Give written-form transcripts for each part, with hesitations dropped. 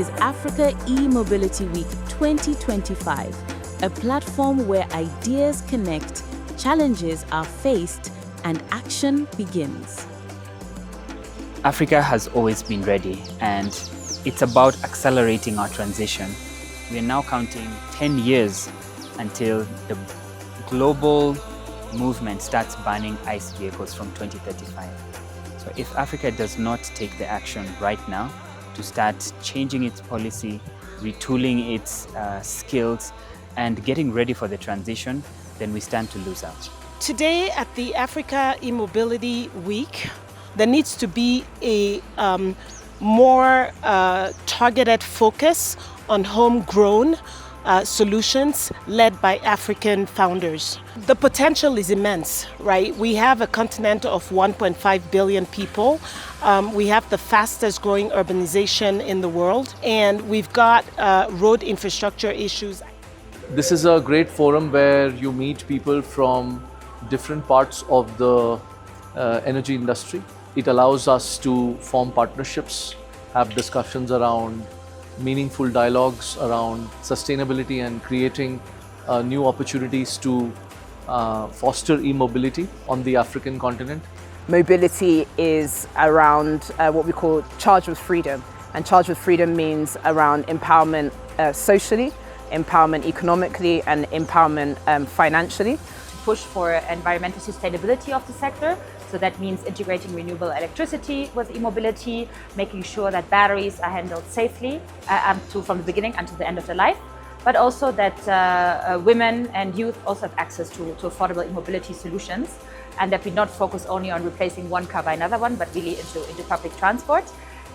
is Africa E-Mobility Week 2025, a platform where ideas connect, challenges are faced, and action begins. Africa has always been ready, and it's about accelerating our transition. We are now counting 10 years until the global movement starts banning ICE vehicles from 2035. So if Africa does not take the action right now to start changing its policy, retooling its skills, and getting ready for the transition, then we stand to lose out. Today at the Africa E-Mobility Week, there needs to be a more targeted focus on homegrown solutions led by African founders. The potential is immense, right? We have a continent of 1.5 billion people. We have the fastest growing urbanization in the world, and we've got road infrastructure issues. This is a great forum where you meet people from different parts of the energy industry. It allows us to form partnerships, have discussions around meaningful dialogues around sustainability and creating new opportunities to foster e-mobility on the African continent. Mobility is around what we call charged with freedom. And charged with freedom means around empowerment socially, empowerment economically, and empowerment financially. To push for environmental sustainability of the sector. So that means integrating renewable electricity with e-mobility, making sure that batteries are handled safely from the beginning until the end of their life, but also that women and youth also have access to affordable e-mobility solutions, and that we not focus only on replacing one car by another one, but really into public transport.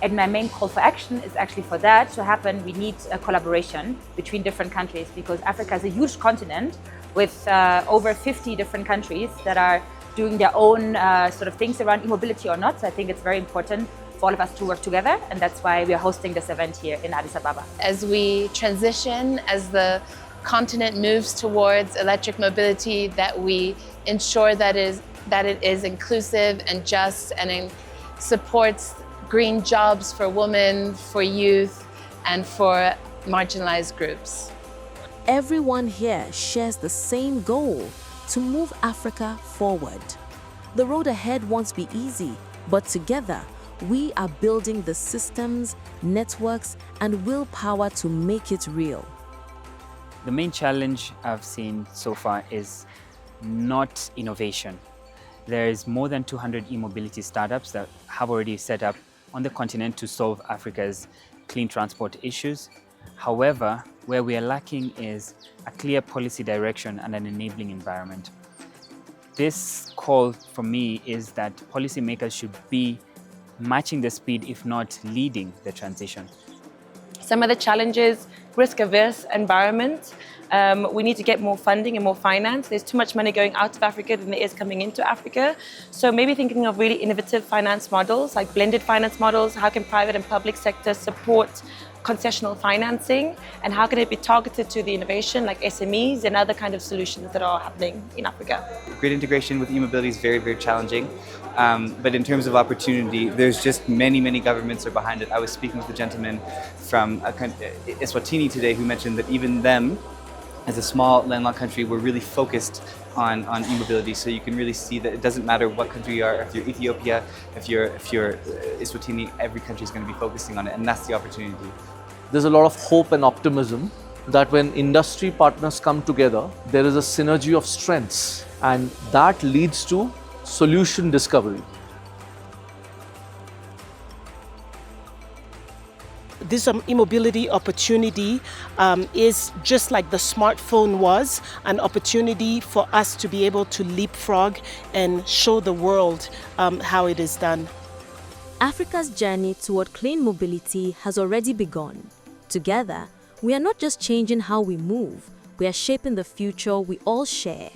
And my main call for action is actually for that to happen, we need a collaboration between different countries, because Africa is a huge continent with over 50 different countries that are doing their own sort of things around e-mobility or not. So I think it's very important for all of us to work together, and that's why we are hosting this event here in Addis Ababa. As we transition, as the continent moves towards electric mobility, that we ensure that it is inclusive and just and supports green jobs for women, for youth, and for marginalized groups. Everyone here shares the same goal: to move Africa forward. The road ahead won't be easy, but together, we are building the systems, networks, and willpower to make it real. The main challenge I've seen so far is not innovation. There is more than 200 e-mobility startups that have already set up on the continent to solve Africa's clean transport issues. However, where we are lacking is a clear policy direction and an enabling environment. This call from me is that policymakers should be matching the speed, if not leading the transition. Some of the challenges, risk-averse environment. We need to get more funding and more finance. There's too much money going out of Africa than there is coming into Africa. So maybe thinking of really innovative finance models, like blended finance models. How can private and public sector support concessional financing, and how can it be targeted to the innovation like SMEs and other kind of solutions that are happening in Africa? Grid integration with e-mobility is very, very challenging. But in terms of opportunity, there's just many governments are behind it. I was speaking with a gentleman from Eswatini today who mentioned that even them, as a small landlocked country, we're really focused on e-mobility. So you can really see that it doesn't matter what country you are. If you're Ethiopia, if you're Eswatini, every country is going to be focusing on it, and that's the opportunity. There's a lot of hope and optimism that when industry partners come together, there is a synergy of strengths, and that leads to solution discovery. This e-mobility opportunity is just like the smartphone was, an opportunity for us to be able to leapfrog and show the world how it is done. Africa's journey toward clean mobility has already begun. Together, we are not just changing how we move, we are shaping the future we all share.